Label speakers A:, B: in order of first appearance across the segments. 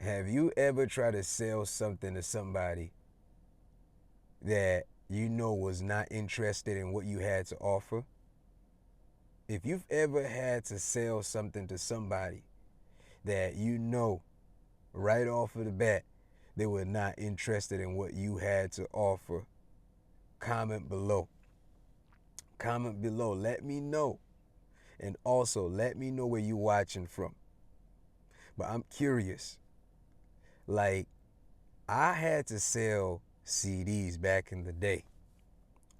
A: Have you ever tried to sell something to somebody that you know was not interested in what you had to offer? If you've ever had to sell something to somebody that you know right off of the bat they were not interested in what you had to offer, comment below. Comment below. Let me know. And also let me know where you watching from. But I'm curious. Like, I had to sell CDs back in the day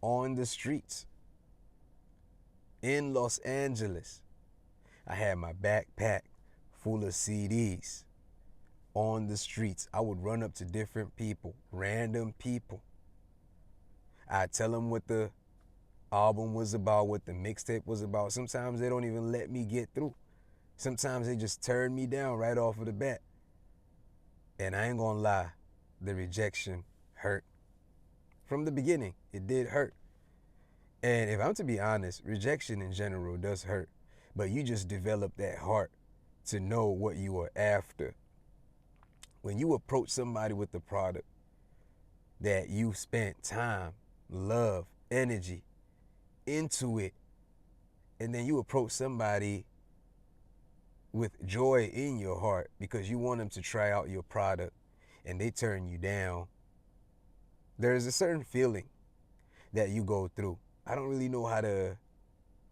A: on the streets in Los Angeles. I had my backpack full of CDs on the streets. I would run up to different people, random people. I'd tell them what the album was about, what the mixtape was about. Sometimes they don't even let me get through. Sometimes they just turn me down right off of the bat. And I ain't gonna lie, the rejection hurt. From the beginning, it did hurt. And if I'm to be honest, rejection in general does hurt. But you just develop that heart to know what you are after. When you approach somebody with the product that you spent time, love, energy into it, and then you approach somebody with joy in your heart because you want them to try out your product and they turn you down, there's a certain feeling that you go through. I don't really know how to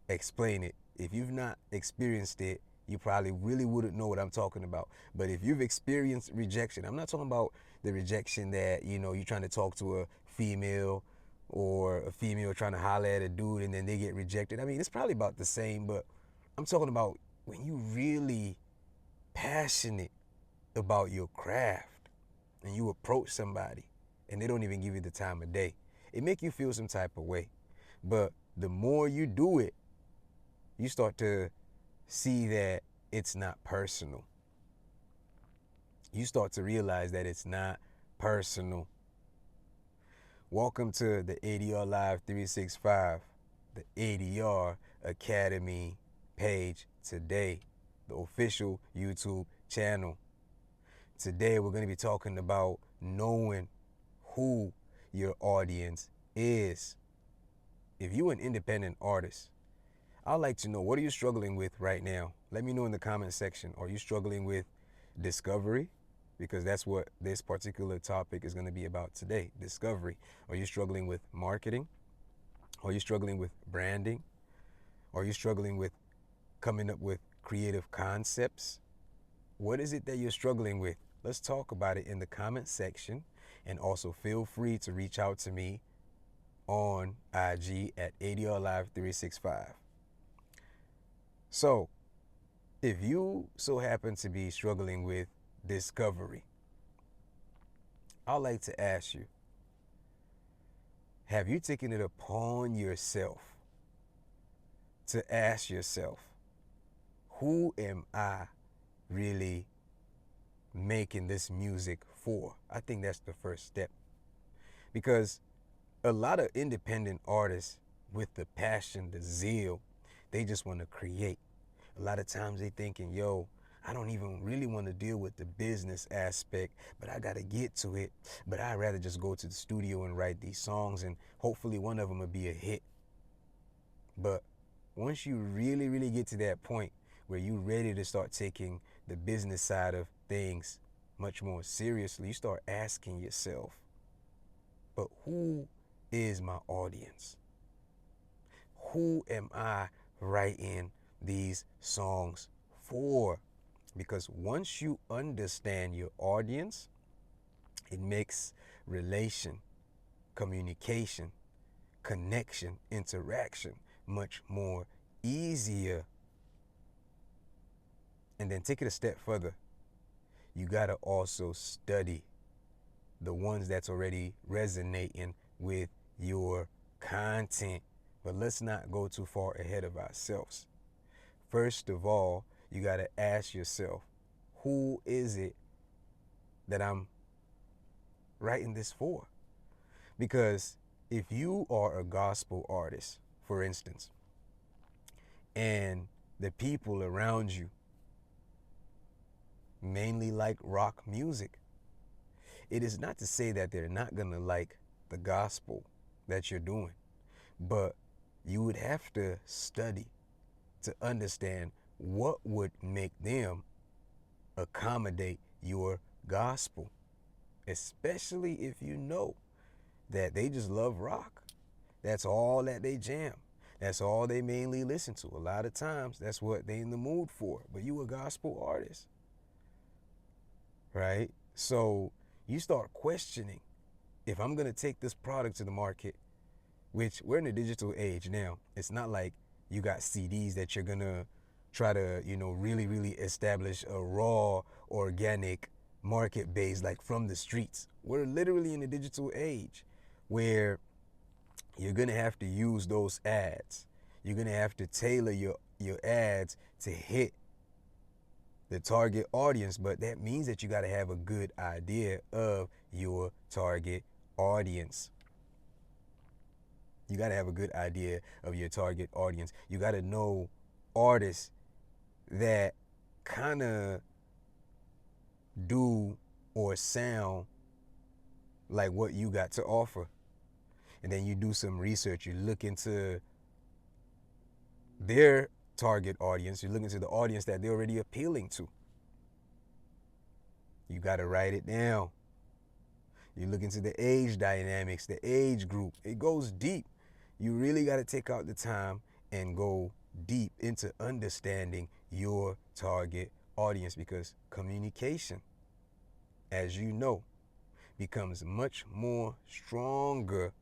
A: explain it. If you've not experienced it, you probably really wouldn't know what I'm talking about. But if you've experienced rejection, I'm not talking about the rejection that, you're trying to talk to a female or a female trying to holler at a dude and then they get rejected. I mean, it's probably about the same, but I'm talking about when you really passionate about your craft and you approach somebody and they don't even give you the time of day. It make you feel some type of way. But the more you do it, you start to see that it's not personal. You start to realize that it's not personal. Welcome to the ADR Live 365, the ADR Academy page today, the official YouTube channel. Today we're going to be talking about knowing who your audience is. If you're an independent artist, I'd like to know, what are you struggling with right now? Let me know in the comment section. Are you struggling with discovery? Because that's what this particular topic is going to be about today, discovery. Are you struggling with marketing? Are you struggling with branding? Are you struggling with coming up with creative concepts? What is it that you're struggling with? Let's talk about it in the comment section. And also feel free to reach out to me on IG at ADR Live 365. So, if you so happen to be struggling with discovery, I'd like to ask you, have you taken it upon yourself to ask yourself, who am I really making this music for? I think that's the first step. Because a lot of independent artists with the passion, the zeal, they just want to create. A lot of times they thinking, yo, I don't even really want to deal with the business aspect, but I got to get to it. But I'd rather just go to the studio and write these songs and hopefully one of them will be a hit. But once you really, really get to that point where you're ready to start taking the business side of things much more seriously, you start asking yourself, but who is my audience? Who am I writing these songs for? Because once you understand your audience, it makes relation, communication, connection, interaction much more easier. And then take it a step further. You gotta also study the ones that's already resonating with your content. But let's not go too far ahead of ourselves. First of all, you got to ask yourself, who is it that I'm writing this for? Because if you are a gospel artist, for instance, and the people around you mainly like rock music. It is not to say that they're not going to like the gospel that you're doing, but you would have to study to understand what would make them accommodate your gospel, especially if you know that they just love rock. That's all that they jam. That's all they mainly listen to. A lot of times, that's what they in the mood for. But you a gospel artist, right? So you start questioning, if I'm going to take this product to the market, which we're in a digital age now. It's not like you got CDs that you're going to try to, really, really establish a raw, organic market base like from the streets. We're literally in a digital age where you're going to have to use those ads. You're going to have to tailor your ads to hit the target audience, but that means that you got to have a good idea of your target audience. You got to have a good idea of your target audience. You got to know artists that kind of do or sound like what you got to offer. And then you do some research. You look into their target audience. You look into the audience that they're already appealing to. You got to write it down. You look into the age dynamics, the age group. It goes deep. You really got to take out the time and go deep into understanding your target audience, because communication, as you know, becomes much more stronger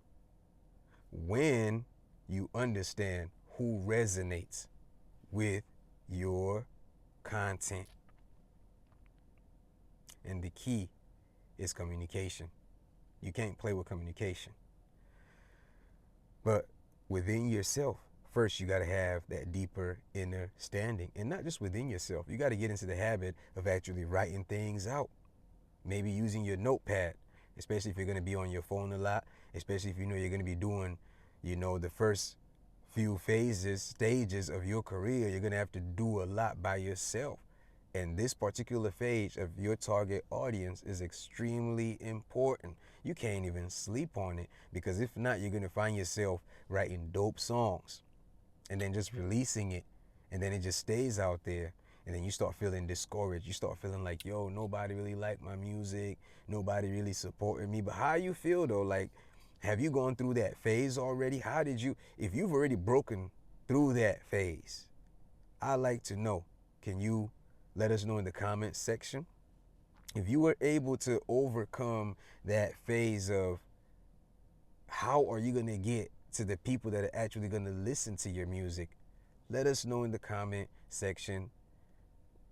A: when you understand who resonates with your content. And the key is communication. You can't play with communication. But within yourself, first you got to have that deeper inner standing. And not just within yourself. You got to get into the habit of actually writing things out. Maybe using your notepad, especially if you're going to be on your phone a lot, especially if you know you're going to be doing, the first few stages of your career. You're going to have to do a lot by yourself. And this particular phase of your target audience is extremely important. You can't even sleep on it, because if not, you're going to find yourself writing dope songs and then just releasing it, and then it just stays out there. And then you start feeling discouraged. You start feeling like, yo, nobody really liked my music. Nobody really supported me. But how you feel though? Like, have you gone through that phase already? If you've already broken through that phase, I'd like to know. Can you let us know in the comments section? If you were able to overcome that phase of, how are you going to get to the people that are actually going to listen to your music? Let us know in the comment section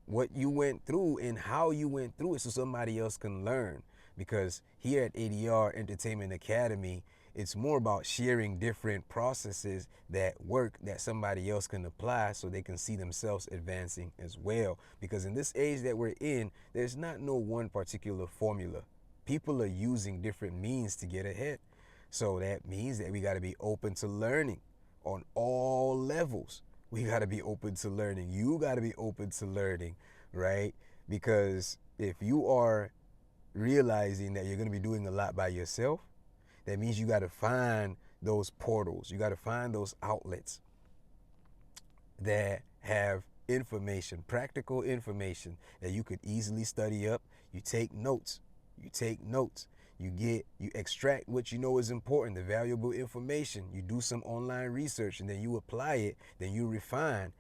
A: what you went through and how you went through it, so somebody else can learn. Because here at ADR Entertainment Academy, it's more about sharing different processes that work that somebody else can apply, so they can see themselves advancing as well. Because in this age that we're in, there's not no one particular formula. People are using different means to get ahead. So that means that we got to be open to learning on all levels. We got to be open to learning. You got to be open to learning, right? Because if you are realizing that you're going to be doing a lot by yourself, that means you got to find those portals. You got to find those outlets that have information, practical information that you could easily study up. You take notes. You extract what you know is important, the valuable information. You do some online research, and then you apply it. Then you refine.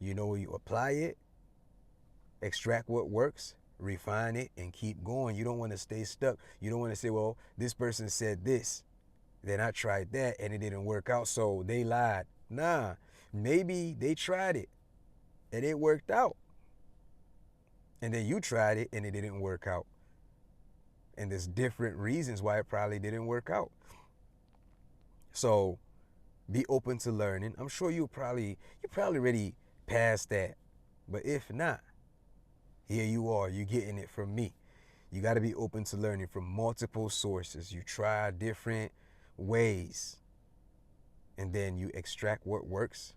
A: You apply it, extract what works, refine it, and keep going. You don't want to stay stuck. You don't want to say, well, this person said this, then I tried that and it didn't work out, so they lied. Nah, maybe they tried it and it worked out, and then you tried it and it didn't work out. And there's different reasons why it probably didn't work out. So be open to learning. I'm sure you're probably already past that. But if not, here you are. You're getting it from me. You got to be open to learning from multiple sources. You try different ways, and then you extract what works,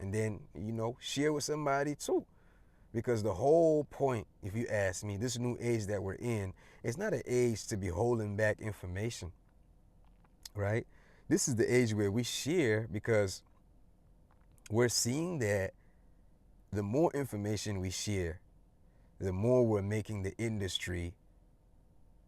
A: and then, share with somebody too. Because the whole point, if you ask me, this new age that we're in, it's not an age to be holding back information, right? This is the age where we share because we're seeing that the more information we share, the more we're making the industry,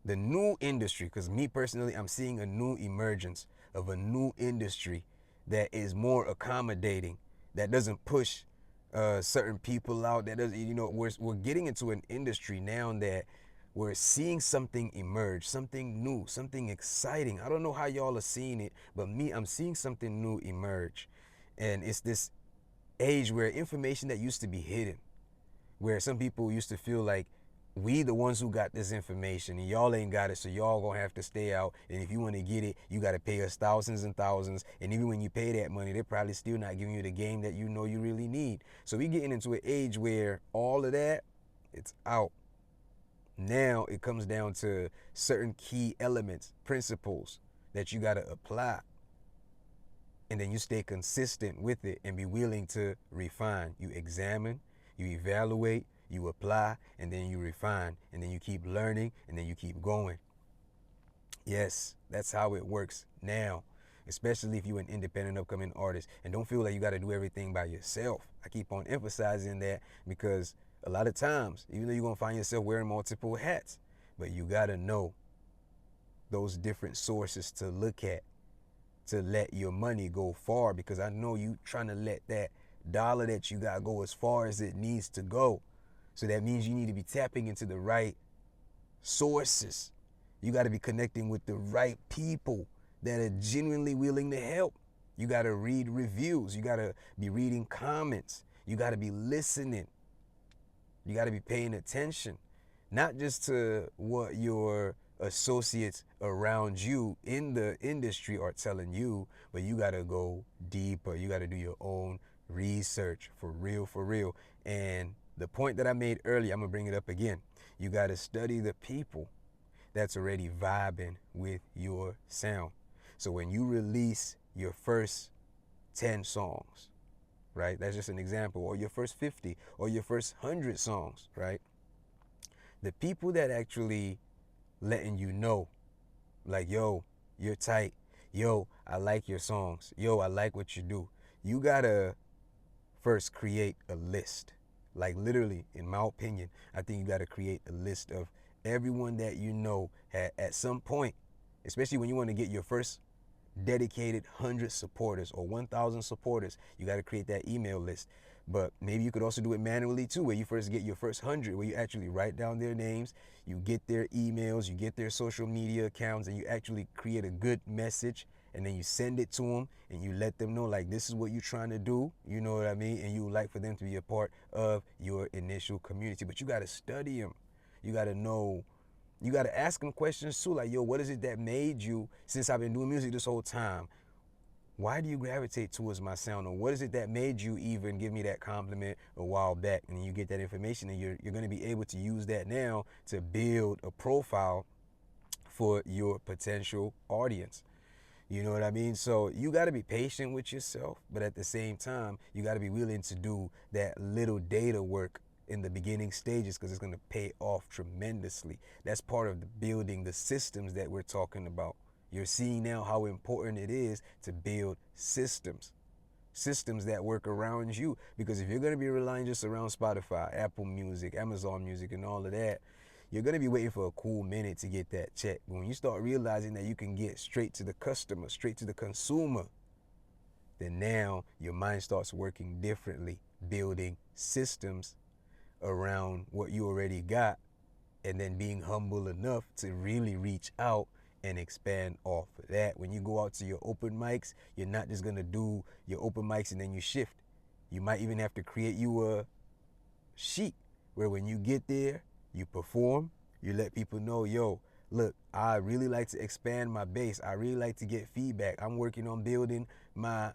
A: the new industry, because me personally, I'm seeing a new emergence of a new industry that is more accommodating, that doesn't push certain people out, that doesn't, we're getting into an industry now that we're seeing something emerge, something new, something exciting. I don't know how y'all are seeing it, but me, I'm seeing something new emerge. And it's this age where information that used to be hidden, where some people used to feel like we the ones who got this information and y'all ain't got it, so y'all gonna have to stay out, and if you want to get it, you got to pay us thousands and thousands, and even when you pay that money, they're probably still not giving you the game that you know you really need. So we getting into an age where all of that, it's out. Now it comes down to certain key elements, principles that you got to apply, and then you stay consistent with it and be willing to refine. You examine, you evaluate, you apply, and then you refine, and then you keep learning, and then you keep going. Yes, that's how it works now, especially if you're an independent upcoming artist. And don't feel like you got to do everything by yourself. I keep on emphasizing that because a lot of times, even though you're going to find yourself wearing multiple hats, but you got to know those different sources to look at to let your money go far, because I know you trying to let that dollar that you got go as far as it needs to go. So that means you need to be tapping into the right sources. You got to be connecting with the right people that are genuinely willing to help. You got to read reviews. You got to be reading comments. You got to be listening. You got to be paying attention, not just to what your associates around you in the industry are telling you, but you got to go deeper. You got to do your own research for real, for real. And the point that I made earlier, I'm going to bring it up again. You got to study the people that's already vibing with your sound. So when you release your first 10 songs, right? That's just an example. Or your first 50 or your first 100 songs, right? The people that actually letting you know, like, yo, you're tight. Yo, I like your songs. Yo, I like what you do. You gotta first create a list. Like literally, in my opinion, I think you gotta create a list of everyone that you know at some point, especially when you want to get your first dedicated 100 supporters or 1,000 supporters. You got to create that email list. But maybe you could also do it manually too, where you first get your first 100, where you actually write down their names, you get their emails, you get their social media accounts, and you actually create a good message, and then you send it to them, and you let them know, like, this is what you're trying to do, you know what I mean? And you would like for them to be a part of your initial community. But you got to study them. You got to know. You got to ask them questions too, like, yo, what is it that made you, since I've been doing music this whole time, why do you gravitate towards my sound? Or what is it that made you even give me that compliment a while back? And you get that information, and you're going to be able to use that now to build a profile for your potential audience. You know what I mean? So you got to be patient with yourself, but at the same time, you got to be willing to do that little data work in the beginning stages, because it's going to pay off tremendously. That's part of the building the systems that we're talking about. You're seeing now how important it is to build systems that work around you. Because if you're going to be relying just around Spotify, Apple Music, Amazon Music, and all of that, you're going to be waiting for a cool minute to get that check. But when you start realizing that you can get straight to the customer, straight to the consumer, then now your mind starts working differently, building systems around what you already got, and then being humble enough to really reach out and expand off of that. When you go out to your open mics, you're not just going to do your open mics and then you shift. You might even have to create you a sheet where when you get there, you perform, you let people know, yo, look, I really like to expand my base. I really like to get feedback. I'm working on building my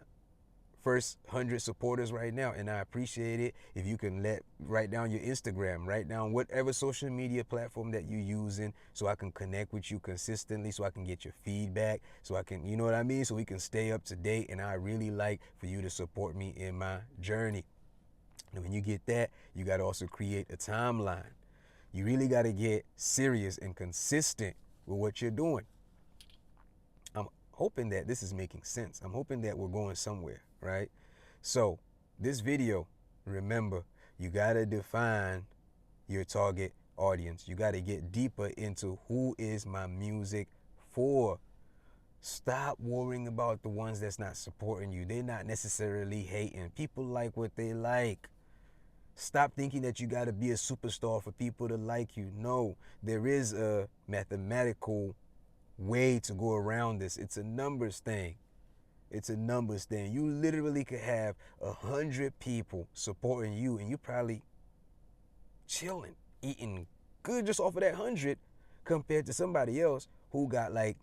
A: first 100 supporters right now, and I appreciate it if you can write down your Instagram, write down whatever social media platform that you're using, so I can connect with you consistently, so I can get your feedback, so I can, you know what I mean, so we can stay up to date. And I really like for you to support me in my journey. And when you get that, you got to also create a timeline. You really got to get serious and consistent with what you're doing. I'm hoping that this is making sense. I'm hoping that we're going somewhere, right? So this video, remember, you got to define your target audience. You got to get deeper into who is my music for. Stop worrying about the ones that's not supporting you. They're not necessarily hating. People like what they like. Stop thinking that you got to be a superstar for people to like you. No, there is a mathematical way to go around this. It's a numbers thing. It's a numbers thing. You literally could have 100 people supporting you, and you probably chilling, eating good just off of that 100, compared to somebody else who got like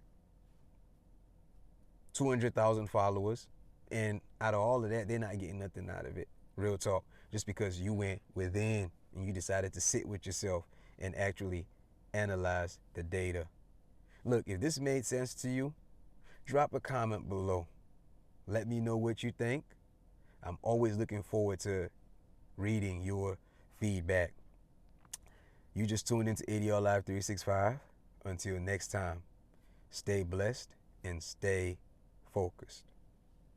A: 200,000 followers, and out of all of that, they're not getting nothing out of it. Real talk. Just because you went within and you decided to sit with yourself and actually analyze the data. Look, if this made sense to you, drop a comment below. Let me know what you think. I'm always looking forward to reading your feedback. You just tuned into ADR Live 365. Until next time, stay blessed and stay focused.